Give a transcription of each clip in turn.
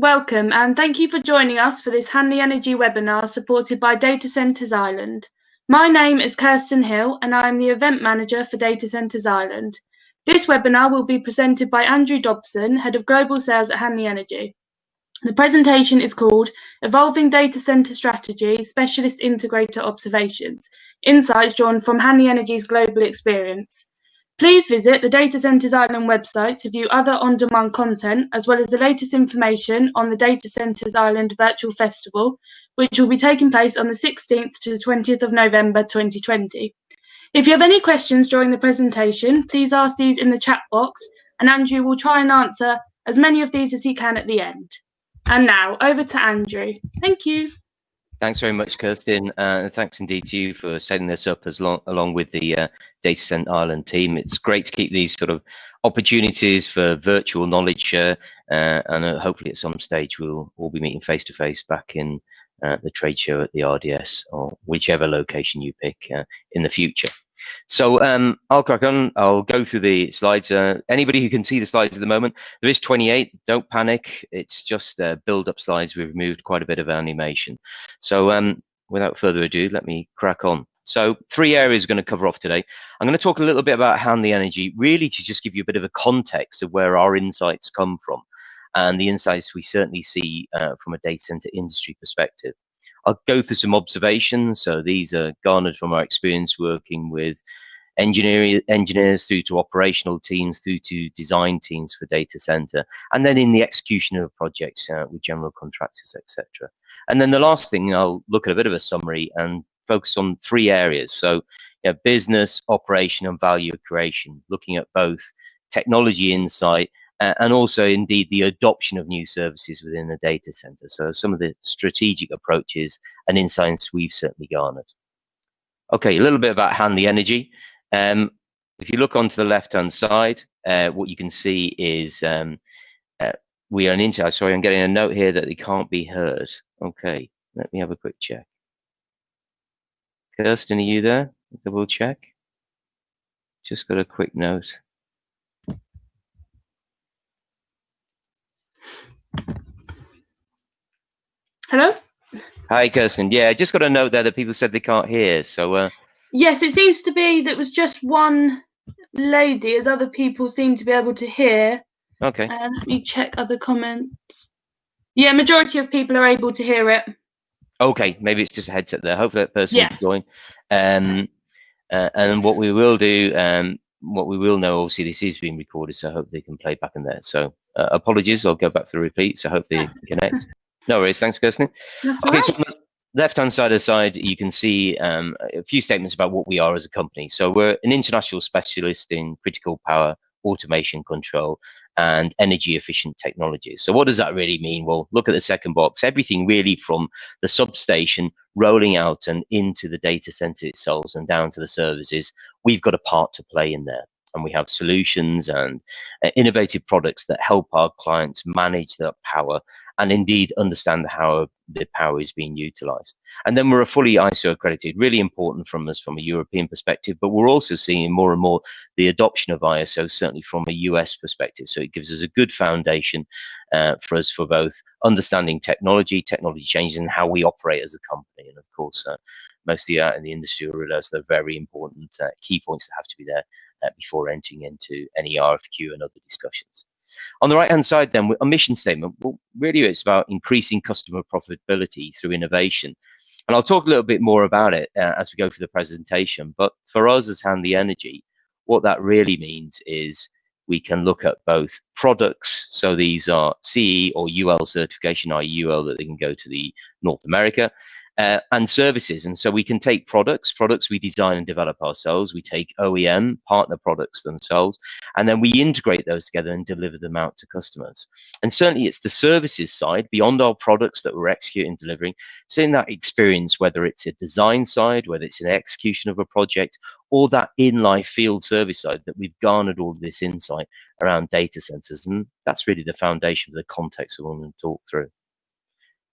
Welcome and thank you for joining us for this Hanley Energy webinar supported by Data Centres Ireland. My name is Kirsten Hill and I am the Event Manager for Data Centres Ireland. This webinar will be presented by Andrew Dobson, Head of Global Sales at Hanley Energy. The presentation is called Evolving Data Centre Strategy, Specialist Integrator Observations, Insights Drawn from Hanley Energy's Global Experience. Please visit the Data Centres Ireland website to view other on-demand content, as well as the latest information on the Data Centres Ireland Virtual Festival, which will be taking place on the 16th to the 20th of November 2020. If you have any questions during the presentation, please ask these in the chat box, and Andrew will try and answer as many of these as he can at the end. And now, over to Andrew. Thank you. Thanks very much, Kirsten, and thanks indeed to you for setting this up along with the Data Centre Ireland team. It's great to keep these sort of opportunities for virtual knowledge share, and hopefully at some stage we'll all be meeting face to face back in the trade show at the RDS or whichever location you pick in the future. So I'll crack on. I'll go through the slides. Anybody who can see the slides at the moment, there is 28. Don't panic. It's just build-up slides. We've removed quite a bit of animation. So without further ado, let me crack on. So 3 areas we're going to cover off today. I'm going to talk a little bit about Hanley Energy, really to just give you a bit of a context of where our insights come from and the insights we certainly see from a data center industry perspective. I'll go through some observations. So these are garnered from our experience working with engineers through to operational teams, through to design teams for data center, and then in the execution of projects with general contractors, etc. And then the last thing, I'll look at a bit of a summary and focus on 3 areas. So business, operation, and value creation, looking at both technology insight and also indeed the adoption of new services within the data center. So some of the strategic approaches and insights we've certainly garnered. Okay, a little bit about Hanley Energy. If you look onto the left-hand side, what you can see is we are an insight. Sorry, I'm getting a note here that they can't be heard. Okay, let me have a quick check. Kirsten, are you there? Double check. Just got a quick note. Hello? Hi, Kirsten. Yeah, I just got a note there that people said they can't hear. So yes, it seems to be that it was just one lady, as other people seem to be able to hear. Okay. Let me check other comments. Yeah, majority of people are able to hear it. Okay, maybe it's just a headset there. Hopefully that person will join. And what we will do, what we will know, obviously this is being recorded, so hopefully they can play back in there. So apologies, I'll go back to the repeat, so hopefully they can connect. No worries, thanks, Kirsten. That's okay, right. so on the left-hand side of the slide, you can see a few statements about what we are as a company. So we're an international specialist in critical power, automation control, and energy efficient technologies. So what does that really mean? Well, look at the second box. Everything really from the substation rolling out and into the data center itself and down to the services, we've got a part to play in there. And we have solutions and innovative products that help our clients manage their power and indeed understand how the power is being utilized. And then we're a fully ISO accredited, really important from us from a European perspective, but we're also seeing more and more the adoption of ISO, certainly from a US perspective. So it gives us a good foundation for us for both understanding technology changes, and how we operate as a company. And of course, most of you out in the industry will realize they're very important key points that have to be there before entering into any RFQ and other discussions. On the right-hand side, then, a mission statement. Well, really, it's about increasing customer profitability through innovation. And I'll talk a little bit more about it as we go through the presentation. But for us as Hanley Energy, what that really means is we can look at both products. So these are CE or UL certification, i.e. UL, that they can go to the North America. And services. And so we can take products we design and develop ourselves. We take OEM partner products themselves, and then we integrate those together and deliver them out to customers. And certainly it's the services side beyond our products that we're executing and delivering. So in that experience, whether it's a design side, whether it's an execution of a project, or that in-life field service side, that we've garnered all this insight around data centers. And that's really the foundation of the context we want to talk through.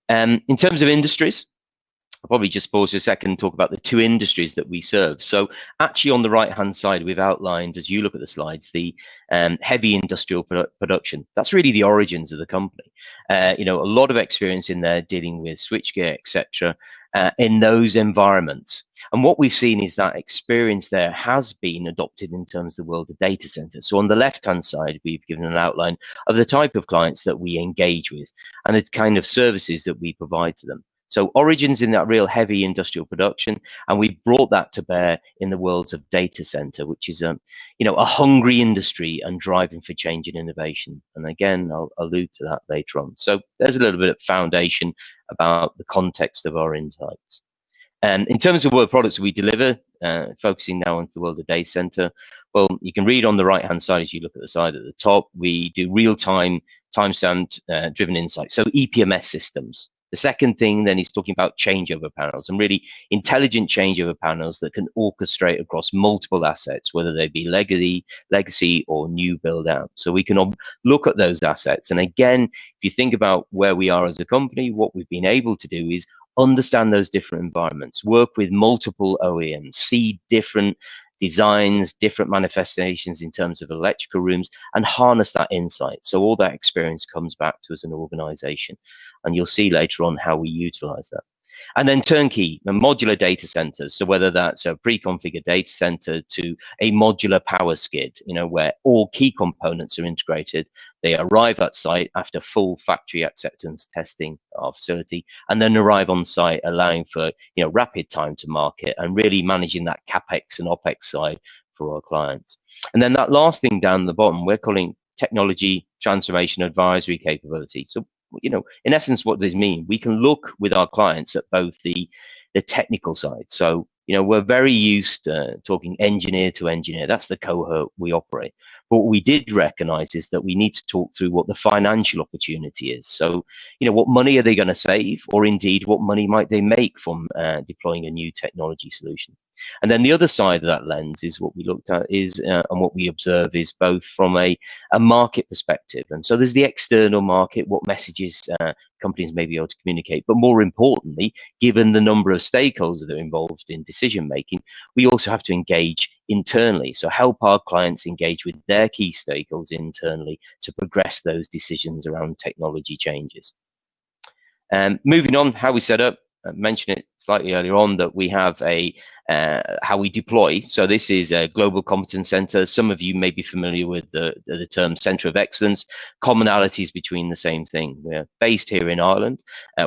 In terms of industries, I'll probably just pause for a second and talk about the two industries that we serve. So actually on the right hand side, we've outlined, as you look at the slides, the heavy industrial production. That's really the origins of the company. A lot of experience in there dealing with switchgear, etc. In those environments. And what we've seen is that experience there has been adopted in terms of the world of data centers. So on the left-hand side, we've given an outline of the type of clients that we engage with and the kind of services that we provide to them. So origins in that real heavy industrial production, and we've brought that to bear in the worlds of data center, which is a hungry industry and driving for change and innovation. And again, I'll allude to that later on. So there's a little bit of foundation about the context of our insights. And in terms of what products we deliver, focusing now on the world of data center, well, you can read on the right-hand side as you look at the side at the top, we do real-time, time-stamped driven insights, so EPMS systems. The second thing then is talking about changeover panels and really intelligent changeover panels that can orchestrate across multiple assets, whether they be legacy or new build out. So we can look at those assets. And again, if you think about where we are as a company, what we've been able to do is understand those different environments, work with multiple OEMs, see different designs, different manifestations in terms of electrical rooms, and harness that insight. So all that experience comes back to us as an organization. And you'll see later on how we utilize that. And then turnkey and modular data centers. So whether that's a pre-configured data center to a modular power skid, where all key components are integrated, they arrive at site after full factory acceptance testing our facility, and then arrive on site, allowing for rapid time to market and really managing that CAPEX and OPEX side for our clients. And then that last thing down the bottom, we're calling technology transformation advisory capability. So in essence, what does this mean? We can look with our clients at both the technical side. So, we're very used to talking engineer to engineer. That's the cohort we operate. But what we did recognize is that we need to talk through what the financial opportunity is. So, what money are they going to save, or indeed what money might they make from deploying a new technology solution? And then the other side of that lens is what we looked at is, and what we observe is both from a market perspective. And so there's the external market, what messages companies may be able to communicate. But more importantly, given the number of stakeholders that are involved in decision making, we also have to engage internally. So help our clients engage with their key stakeholders internally to progress those decisions around technology changes. Moving on, how we set up. I mentioned it slightly earlier on that we have how we deploy. So this is a global competence center. Some of you may be familiar with the term center of excellence. Commonalities between the same thing. We're based here in Ireland.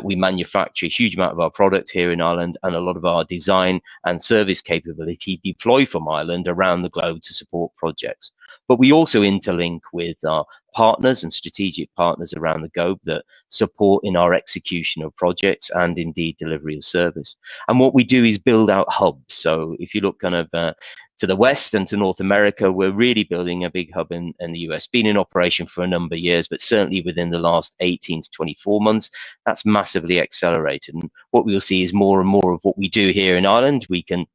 We manufacture a huge amount of our product here in Ireland, and a lot of our design and service capability deploy from Ireland around the globe to support projects. But we also interlink with our partners and strategic partners around the globe that support in our execution of projects and indeed delivery of service. And what we do is build out hubs. So if you look kind of to the west and to North America, we're really building a big hub in the US. Been in operation for a number of years, but certainly within the last 18 to 24 months, that's massively accelerated. And what we'll see is more and more of what we do here in Ireland, we can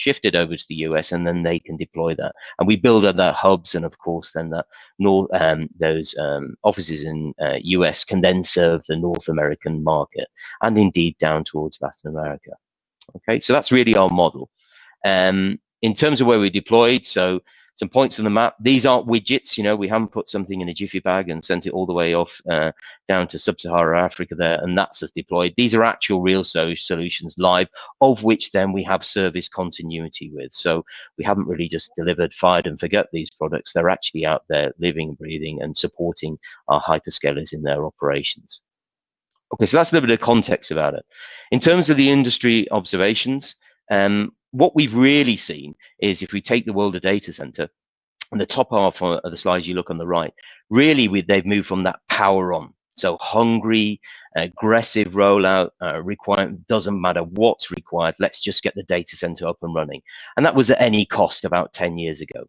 shift it over to the US, and then they can deploy that. And we build up that hubs, and of course, then that those offices in US can then serve the North American market, and indeed down towards Latin America. Okay, so that's really our model. In terms of where we deployed, so some points on the map. These aren't widgets, we haven't put something in a jiffy bag and sent it all the way off down to sub-Saharan Africa there, and that's us deployed. These are actual real solutions live, of which then we have service continuity with. So we haven't really just delivered, fired and forget these products. They're actually out there living, breathing, and supporting our hyperscalers in their operations. Okay, so that's a little bit of context about it. In terms of the industry observations, what we've really seen is, if we take the world of data center, and the top half of the slides you look on the right, really they've moved from that power on. So hungry, aggressive rollout requirement, doesn't matter what's required, let's just get the data center up and running. And that was at any cost about 10 years ago.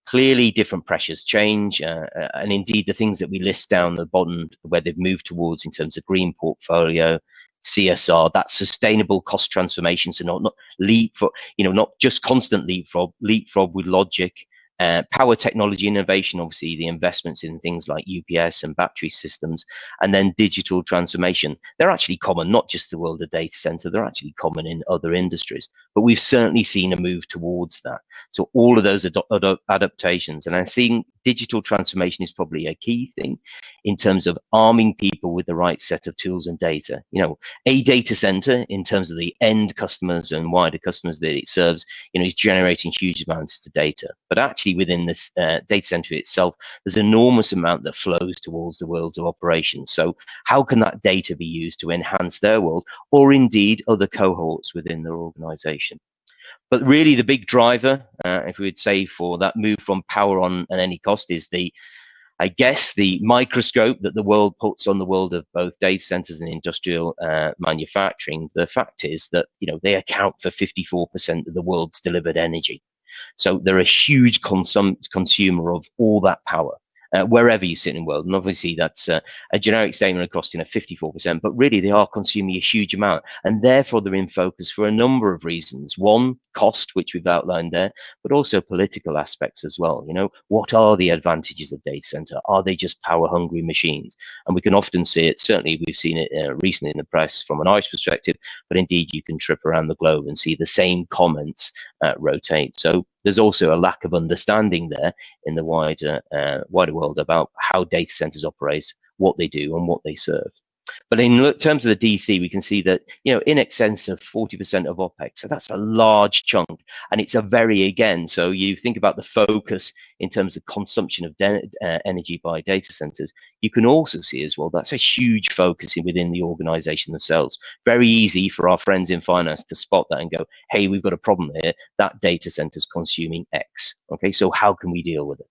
Clearly different pressures change, and indeed the things that we list down the bottom where they've moved towards in terms of green portfolio, CSR, that sustainable cost transformation, so not leapfrog, not just constant leapfrog with logic, power technology innovation, obviously the investments in things like UPS and battery systems, and then digital transformation. They're actually common, not just the world of data center, they're actually common in other industries, but we've certainly seen a move towards that. So all of those adaptations, and I think digital transformation is probably a key thing in terms of arming people with the right set of tools and data. You know, a data center in terms of the end customers and wider customers that it serves, you know, is generating huge amounts of data. But actually within this data center itself, there's an enormous amount that flows towards the world of operations. So how can that data be used to enhance their world, or indeed other cohorts within their organization? But really the big driver, if we would say, for that move from power on at any cost is I guess the microscope that the world puts on the world of both data centers and industrial manufacturing. The fact is that, you know, they account for 54% of the world's delivered energy. So they're a huge consumer of all that power, wherever you sit in the world. And obviously that's a generic statement across, you know, 54%, but really they are consuming a huge amount, and therefore they're in focus for a number of reasons. One, cost, which we've outlined there, but also political aspects as well. You know, what are the advantages of data center? Are they just power hungry machines? And we can often see it, certainly we've seen it recently in the press from an Irish perspective, but indeed you can trip around the globe and see the same comments rotate. So there's also a lack of understanding there in the wider world about how data centers operate, what they do, and what they serve. But in terms of the DC, we can see that, you know, in excess of 40% of OPEX. So that's a large chunk, and it's a very, again, so you think about the focus in terms of consumption of energy by data centers. You can also see as well, that's a huge focus within the organization themselves. Very easy for our friends in finance to spot that and go, hey, we've got a problem here. That data center is consuming X. Okay, so how can we deal with it?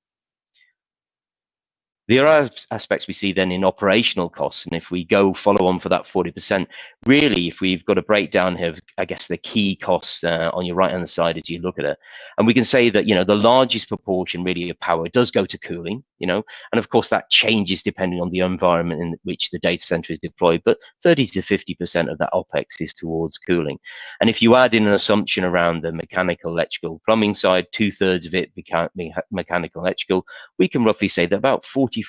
The other aspects we see then in operational costs, and if we go follow on for that 40%, really, if we've got a breakdown here of, I guess, the key costs on your right-hand side as you look at it, and we can say that, you know, the largest proportion really of power does go to cooling, you know, and of course that changes depending on the environment in which the data center is deployed, but 30 to 50% of that OPEX is towards cooling. And if you add in an assumption around the mechanical, electrical, plumbing side, 2/3 of it mechanical, electrical, we can roughly say that about 44%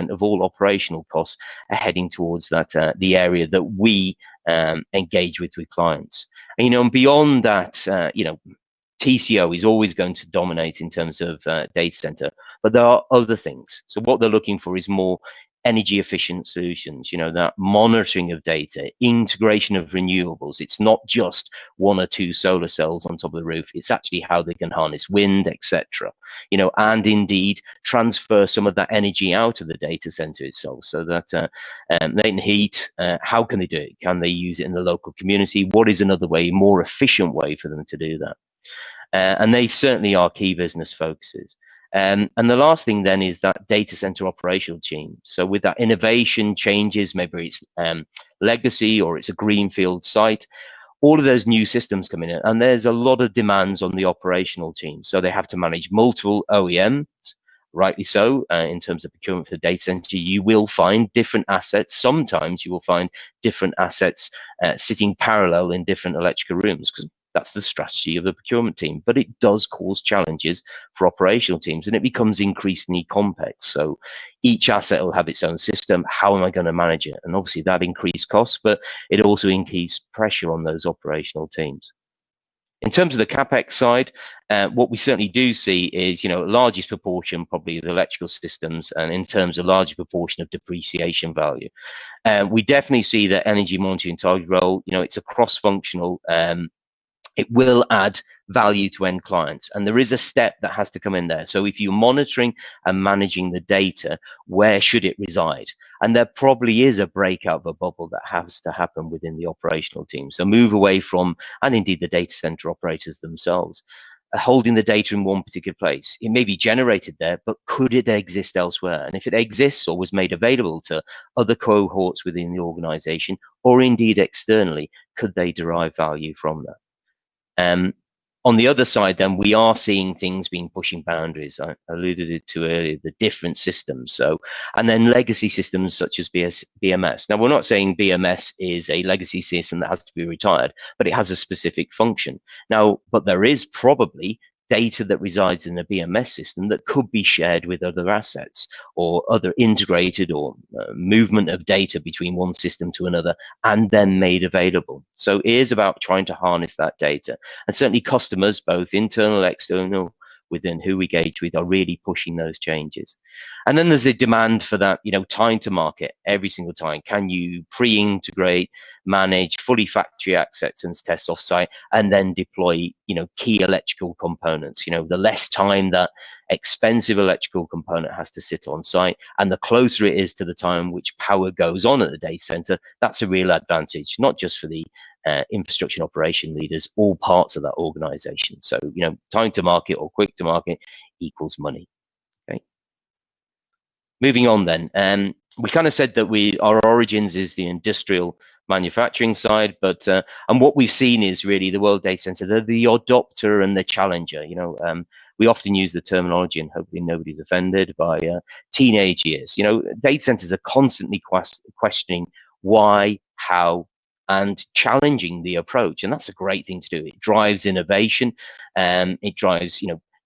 of all operational costs are heading towards that the area that we engage with clients. And, you know, and beyond that, you know, TCO is always going to dominate in terms of data center, but there are other things. So what they're looking for is more energy efficient solutions, you know, that monitoring of data, integration of renewables. It's not just 1 or 2 solar cells on top of the roof. It's actually how they can harness wind, etc. You know, and indeed transfer some of that energy out of the data center itself, so that latent heat, how can they do it? Can they use it in the local community? What is another way, more efficient way for them to do that? And they certainly are key business focuses. And the last thing then is that data center operational team. So with that innovation changes, maybe it's legacy or it's a greenfield site, all of those new systems come in, and there's a lot of demands on the operational team. So they have to manage multiple OEMs, rightly so, in terms of procurement for the data center. You will find different assets. Sometimes you will find different assets sitting parallel in different electrical rooms, because that's the strategy of the procurement team. But it does cause challenges for operational teams, and it becomes increasingly complex. So each asset will have its own system. How am I going to manage it? And obviously that increased costs, but it also increased pressure on those operational teams. In terms of the CAPEX side, what we certainly do see is, you know, largest proportion probably of the electrical systems, and in terms of larger proportion of depreciation value. We definitely see that energy monitoring target role, you know, it's a cross-functional, it will add value to end clients, and there is a step that has to come in there. So if you're monitoring and managing the data, where should it reside? And there probably is a breakout of a bubble that has to happen within the operational team. So move away from, and indeed the data center operators themselves, holding the data in one particular place. It may be generated there, but could it exist elsewhere? And if it exists or was made available to other cohorts within the organization, or indeed externally, could they derive value from that? On the other side, then, we are seeing things being pushing boundaries. I alluded to earlier, the different systems. So, and then legacy systems such as BMS. Now, we're not saying BMS is a legacy system that has to be retired, but it has a specific function. Now, but there is probably data that resides in the BMS system that could be shared with other assets or other integrated or movement of data between one system to another and then made available. So it is about trying to harness that data. And certainly customers, both internal, external, within who we engage with, are really pushing those changes. And then there's a demand for that, time to market every single time. Can you pre-integrate, manage fully factory acceptance tests offsite, and then deploy, key electrical components? The less time that expensive electrical component has to sit on site, and the closer it is to the time which power goes on at the data center, that's a real advantage, not just for the infrastructure and operation leaders, all parts of that organization. So, time to market or quick to market equals money. Okay. Moving on then, we kind of said that our origins is the industrial manufacturing side, but and what we've seen is really the World Data Center, they're the adopter and the challenger. We often use the terminology, and hopefully nobody's offended, by teenage years. Data centers are constantly questioning why, how, and challenging the approach, and that's a great thing to do. It drives innovation, it drives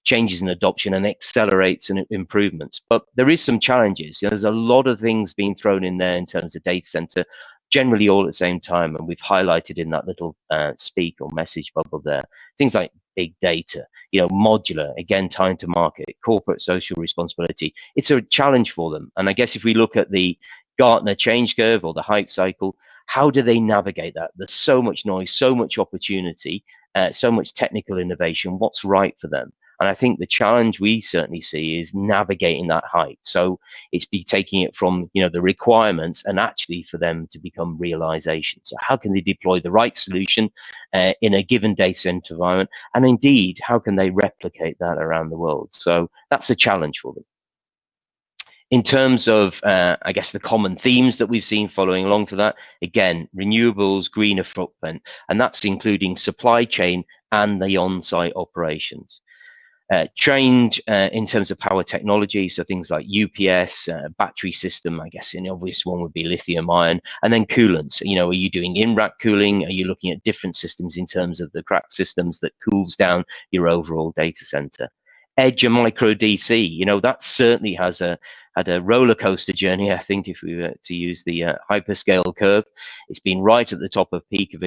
changes in adoption and accelerates and improvements. But there is some challenges. There's a lot of things being thrown in there in terms of data center, generally all at the same time, and we've highlighted in that little speak or message bubble there things like big data, modular, again, time to market, corporate social responsibility. It's a challenge for them. And I guess if we look at the Gartner change curve or the hype cycle, how do they navigate that? There's so much noise, so much opportunity, so much technical innovation. What's right for them? And I think the challenge we certainly see is navigating that hype. So it's taking it from the requirements and actually for them to become realization. So how can they deploy the right solution in a given data center environment? And indeed, how can they replicate that around the world? So that's a challenge for them. In terms of, I guess, the common themes that we've seen following along for that, again, renewables, greener footprint, and that's including supply chain and the on-site operations. Trained in terms of power technology, so things like UPS, battery system, I guess an obvious one would be lithium ion, and then coolants. Are you doing in-rack cooling? Are you looking at different systems in terms of the crack systems that cools down your overall data center? Edge and micro DC, that certainly had a roller coaster journey. I think if we were to use the hyperscale curve, it's been right at the top of peak of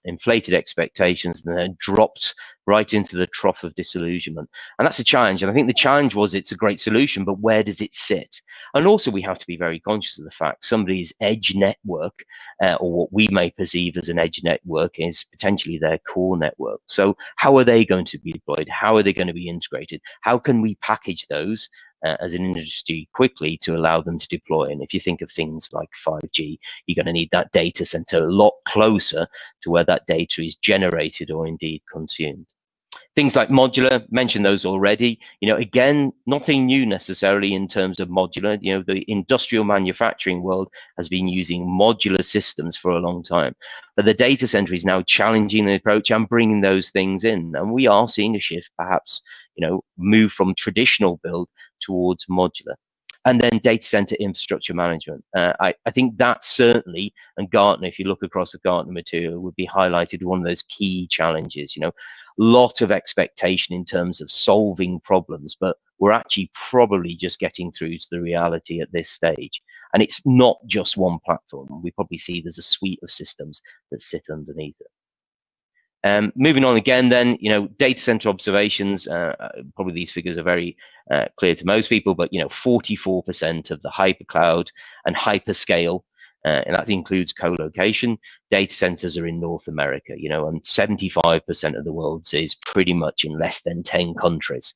inflated expectations, and then dropped right into the trough of disillusionment. And that's a challenge. And I think the challenge was it's a great solution, but where does it sit? And also we have to be very conscious of the fact somebody's edge network, or what we may perceive as an edge network, is potentially their core network. So how are they going to be deployed? How are they going to be integrated? How can we package those as an industry quickly to allow them to deploy? And if you think of things like 5G, you're going to need that data center a lot closer to where that data is generated or indeed consumed. Things like modular, mentioned those already. Again, nothing new necessarily in terms of modular. The industrial manufacturing world has been using modular systems for a long time, but the data center is now challenging the approach and bringing those things in. And we are seeing a shift, perhaps, move from traditional build towards modular. And then data center infrastructure management. I think that certainly, and Gartner, if you look across the Gartner material, would be highlighted one of those key challenges. Lot of expectation in terms of solving problems, but we're actually probably just getting through to the reality at this stage. And it's not just one platform. We probably see there's a suite of systems that sit underneath it. Moving on again then, data center observations, probably these figures are very clear to most people, but 44% of the hypercloud and hyperscale, and that includes co-location, data centers are in North America, and 75% of the world's is pretty much in less than 10 countries.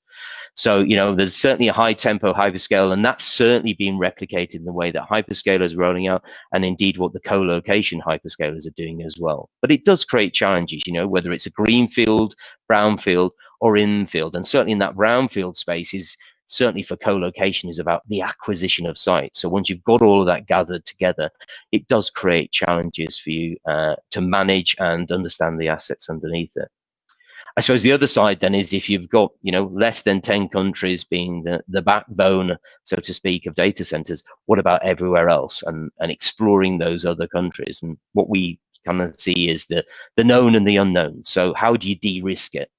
So, there's certainly a high tempo hyperscale, and that's certainly been replicated in the way that hyperscalers are rolling out, and indeed what the co-location hyperscalers are doing as well. But it does create challenges, whether it's a greenfield, brownfield, or infield. And certainly in that brownfield space is certainly for co-location is about the acquisition of sites. So once you've got all of that gathered together, it does create challenges for you to manage and understand the assets underneath it. I suppose the other side then is if you've got, less than 10 countries being the backbone, so to speak, of data centers, what about everywhere else and exploring those other countries? And what we kind of see is the known and the unknown. So how do you de-risk it?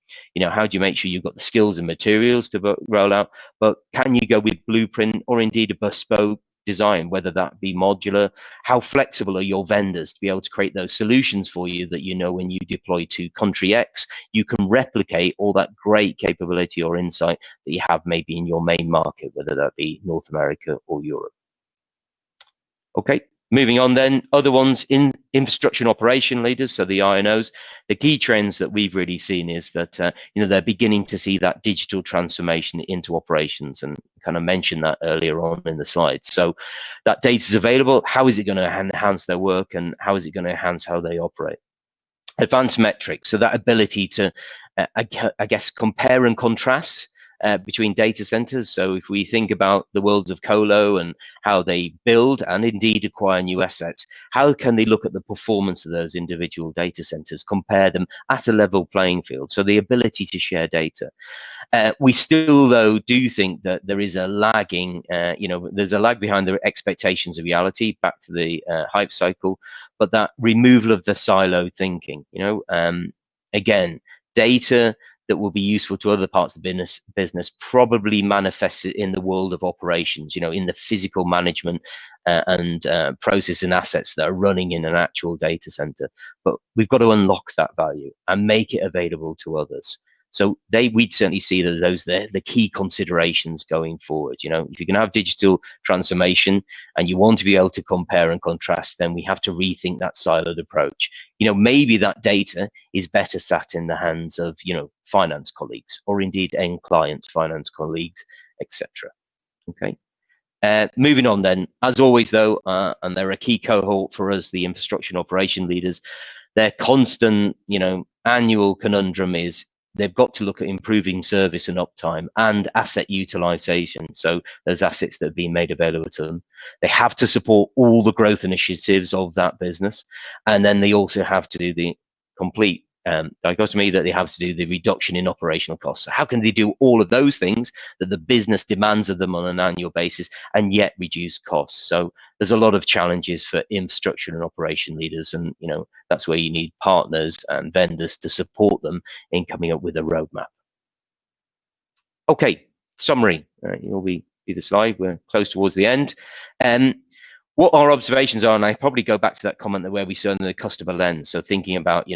How do you make sure you've got the skills and materials to roll out? But can you go with blueprint or indeed a bespoke design, whether that be modular? How flexible are your vendors to be able to create those solutions for you that when you deploy to country X, you can replicate all that great capability or insight that you have maybe in your main market, whether that be North America or Europe. Okay, moving on then, other ones in infrastructure and operation leaders, so the INOs. The key trends that we've really seen is that they're beginning to see that digital transformation into operations, and kind of mentioned that earlier on in the slides. So that data is available. How is it going to enhance their work, and how is it going to enhance how they operate? Advanced metrics, so that ability to, I guess, compare and contrast between data centers. So if we think about the worlds of colo and how they build and indeed acquire new assets, how can they look at the performance of those individual data centers, compare them at a level playing field? So the ability to share data. We still, though, do think that there is a lagging, there's a lag behind the expectations of reality, back to the hype cycle, but that removal of the silo thinking, again, data that will be useful to other parts of the business probably manifests it in the world of operations, in the physical management and process and assets that are running in an actual data center. But we've got to unlock that value and make it available to others. So we'd certainly see that those are the key considerations going forward. If you can have digital transformation and you want to be able to compare and contrast, then we have to rethink that siloed approach. Maybe that data is better sat in the hands of, finance colleagues, or indeed end clients, finance colleagues, etc. Okay. Moving on then, as always though, and they're a key cohort for us, the infrastructure and operation leaders, their constant, annual conundrum is they've got to look at improving service and uptime and asset utilization. So those assets that have been made available to them. They have to support all the growth initiatives of that business. And then they also have to do the complete dichotomy that they have to do the reduction in operational costs. So how can they do all of those things that the business demands of them on an annual basis and yet reduce costs? So there's a lot of challenges for infrastructure and operation leaders, and that's where you need partners and vendors to support them in coming up with a roadmap. Okay, summary. You'll be the slide. We're close towards the end. What our observations are, and I probably go back to that comment where we saw the customer lens. So thinking about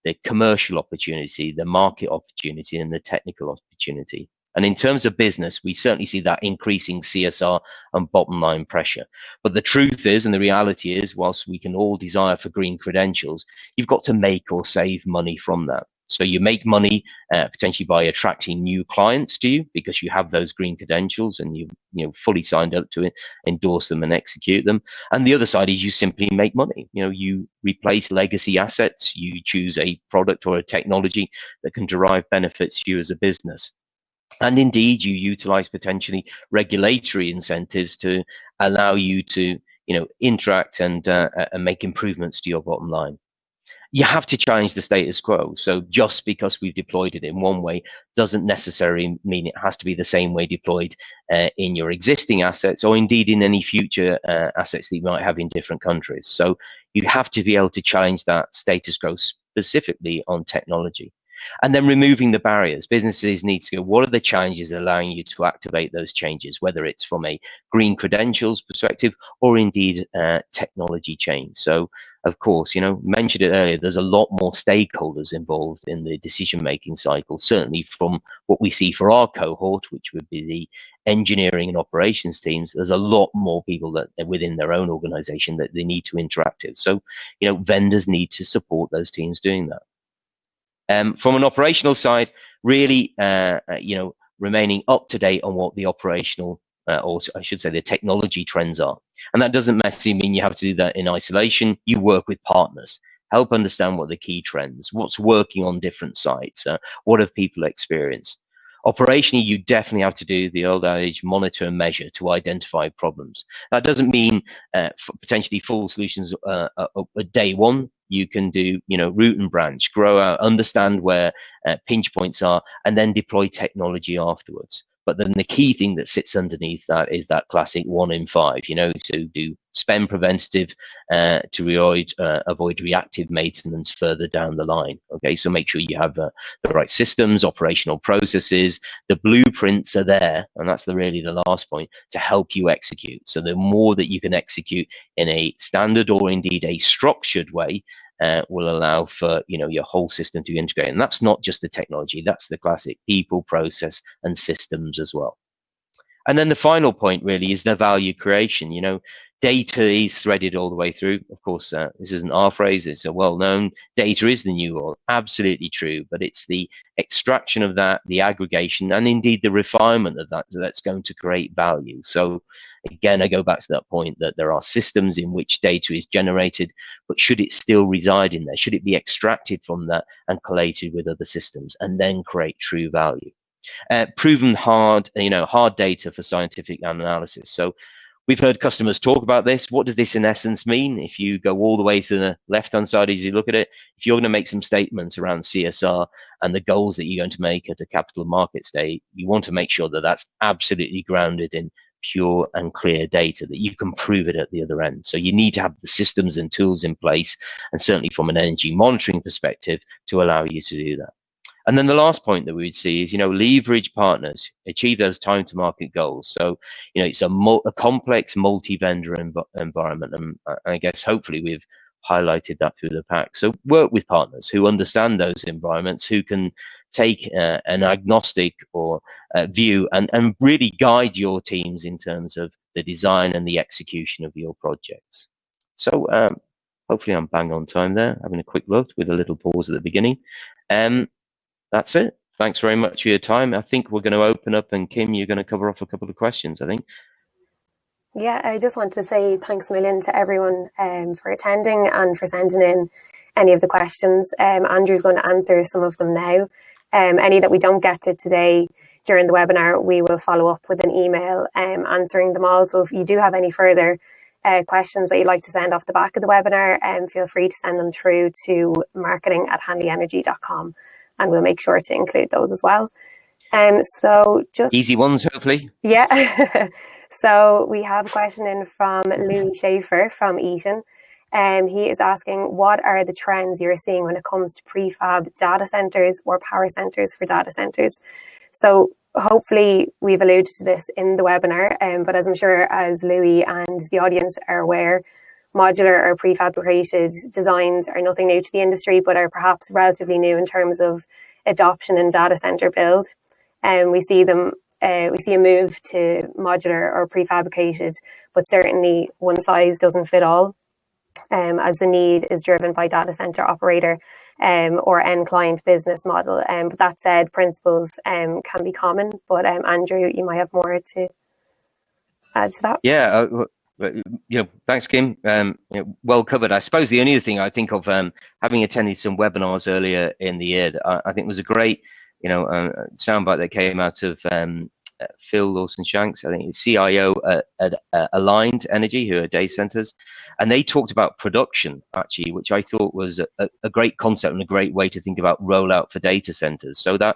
the commercial opportunity, the market opportunity, and the technical opportunity. And in terms of business, we certainly see that increasing CSR and bottom line pressure. But the truth is, and the reality is, whilst we can all desire for green credentials, you've got to make or save money from that. So you make money potentially by attracting new clients to you because you have those green credentials and you've fully signed up to it, endorse them and execute them. And the other side is you simply make money. You replace legacy assets, you choose a product or a technology that can derive benefits to you as a business. And indeed, you utilize potentially regulatory incentives to allow you to interact and make improvements to your bottom line. You have to challenge the status quo. So just because we've deployed it in one way doesn't necessarily mean it has to be the same way deployed in your existing assets, or indeed in any future assets that you might have in different countries. So you have to be able to challenge that status quo specifically on technology. And then removing the barriers. Businesses need to go, what are the challenges allowing you to activate those changes, whether it's from a green credentials perspective or indeed technology change. So, of course, mentioned it earlier, there's a lot more stakeholders involved in the decision-making cycle, certainly from what we see for our cohort, which would be the engineering and operations teams. There's a lot more people that within their own organization that they need to interact with. So, vendors need to support those teams doing that. From an operational side, really, remaining up to date on what the operational, or I should say the technology trends are. And that doesn't necessarily mean you have to do that in isolation. You work with partners, help understand what the key trends, what's working on different sites, what have people experienced. Operationally, you definitely have to do the old adage, monitor and measure to identify problems. That doesn't mean potentially full solutions at day one. You can do, root and branch, grow out, understand where pinch points are, and then deploy technology afterwards. But then the key thing that sits underneath that is that classic 1 in 5, to do spend preventative to avoid reactive maintenance further down the line. Okay, so make sure you have the right systems, operational processes, the blueprints are there, and that's really the last point, to help you execute. So the more that you can execute in a standard or indeed a structured way, will allow for your whole system to integrate. And that's not just the technology, that's the classic people, process, and systems as well. And then the final point really is the value creation. Data is threaded all the way through. Of course, this isn't our phrase, it's a well-known, data is the new oil. Absolutely true, but it's the extraction of that, the aggregation, and indeed the refinement of that that's going to create value. So again, I go back to that point that there are systems in which data is generated, but should it still reside in there? Should it be extracted from that and collated with other systems and then create true value? Proven hard data for scientific analysis. So we've heard customers talk about this. What does this in essence mean? If you go all the way to the left-hand side as you look at it, if you're going to make some statements around CSR and the goals that you're going to make at a capital markets day, you want to make sure that that's absolutely grounded in pure and clear data, that you can prove it at the other end. So you need to have the systems and tools in place, and certainly from an energy monitoring perspective, to allow you to do that. And then the last point that we would see is, leverage partners, achieve those time to market goals. So, it's a complex multi-vendor environment. And I guess hopefully we've highlighted that through the pack. So work with partners who understand those environments, who can take an agnostic or view and really guide your teams in terms of the design and the execution of your projects. So hopefully I'm bang on time there, having a quick look with a little pause at the beginning. That's it. Thanks very much for your time. I think we're going to open up, and Kim, you're going to cover off a couple of questions, I think. Yeah, I just wanted to say thanks a million to everyone for attending and for sending in any of the questions. Andrew's going to answer some of them now. Any that we don't get to today during the webinar, we will follow up with an email answering them all. So if you do have any further questions that you'd like to send off the back of the webinar, feel free to send them through to marketing@hanleyenergy.com. And we'll make sure to include those as well. So just easy ones, hopefully. Yeah. So we have a question in from Louis Schaefer from Eaton. He is asking, what are the trends you're seeing when it comes to prefab data centers or power centers for data centers? So hopefully we've alluded to this in the webinar, but as I'm sure as Louis and the audience are aware, modular or prefabricated designs are nothing new to the industry, but are perhaps relatively new in terms of adoption in data center build. And we see a move to modular or prefabricated, but certainly one size doesn't fit all, as the need is driven by data center operator or end client business model. But that said, principles can be common. But Andrew, you might have more to add to that. Yeah. Thanks, Kim. Well covered. I suppose the only other thing I think of, having attended some webinars earlier in the year, that I think was a great, soundbite that came out of Phil Lawson-Shanks, I think it's CIO at Aligned Energy, who are data centers, and they talked about production, actually, which I thought was a great concept and a great way to think about rollout for data centers. So that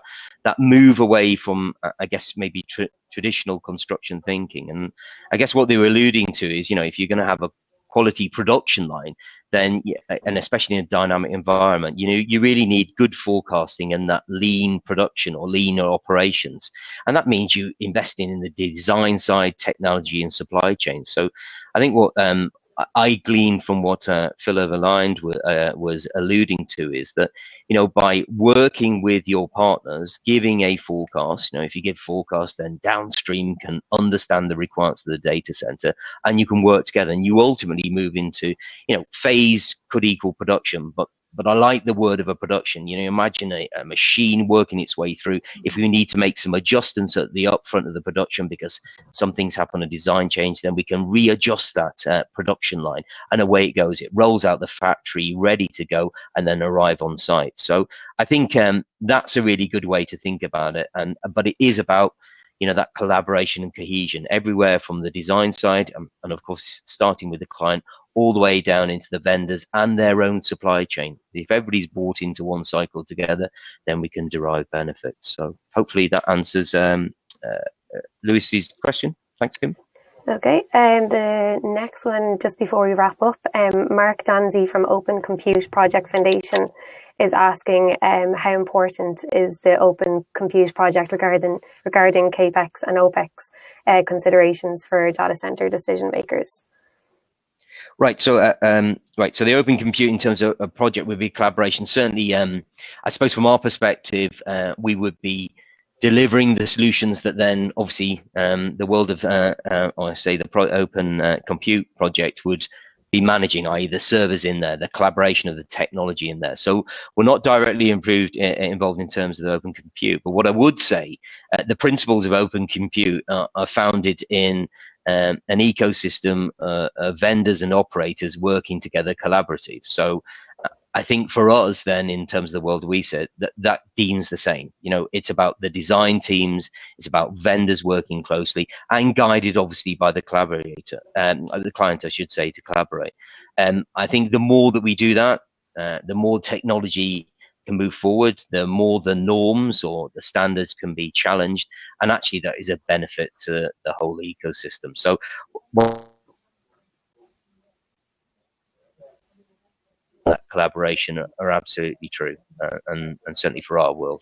move away from, I guess, maybe traditional construction thinking. And I guess what they were alluding to is, if you're going to have a quality production line, then, and especially in a dynamic environment, you really need good forecasting and that lean production or leaner operations. And that means you investing in the design side, technology and supply chain. So I think what I gleaned from what Phil of Aligned was alluding to is that, by working with your partners, giving a forecast, if you give forecast, then downstream can understand the requirements of the data center, and you can work together, and you ultimately move into, phase could equal production, but I like the word of a production. Imagine a machine working its way through. If we need to make some adjustments at the upfront of the production because some things happen, a design change, then we can readjust that production line, and away it goes. It rolls out the factory ready to go and then arrive on site. So I think that's a really good way to think about it. But it is about, that collaboration and cohesion everywhere, from the design side and of course starting with the client, all the way down into the vendors and their own supply chain. If everybody's bought into one cycle together, then we can derive benefits. So hopefully that answers Lewis's question. Thanks, Kim. Okay, the next one, just before we wrap up, Mark Danzy from Open Compute Project Foundation is asking how important is the Open Compute project regarding CAPEX and OPEX considerations for data center decision makers? Right. So, So the Open Compute in terms of a project would be collaboration. Certainly, I suppose from our perspective, we would be delivering the solutions that then obviously the world of, or say the Open Compute project would be managing, i.e. the servers in there, the collaboration of the technology in there. So we're not directly involved in terms of the Open Compute, but what I would say, the principles of Open Compute are founded in an ecosystem of vendors and operators working together collaborative. So I think for us then, in terms of the world we sit, that deems the same. You know, it's about the design teams, it's about vendors working closely and guided obviously by the collaborator, the client, I should say, to collaborate. I think the more that we do that, the more technology can move forward, the more the norms or the standards can be challenged, and actually that is a benefit to the whole ecosystem. So that collaboration are absolutely true, and certainly for our world.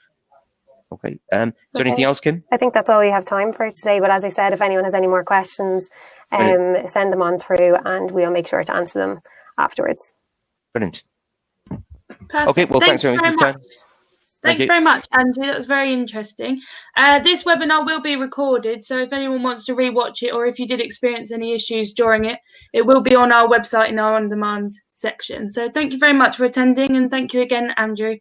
Okay. Is there anything else, Kim? I think that's all we have time for today. But as I said, if anyone has any more questions, send them on through, and we'll make sure to answer them afterwards. Brilliant. Perfect. Okay. Well, thanks very much. Thank you very much, Andrew. That was very interesting. This webinar will be recorded, so if anyone wants to rewatch it, or if you did experience any issues during it, it will be on our website in our on-demand section. So thank you very much for attending, and thank you again, Andrew.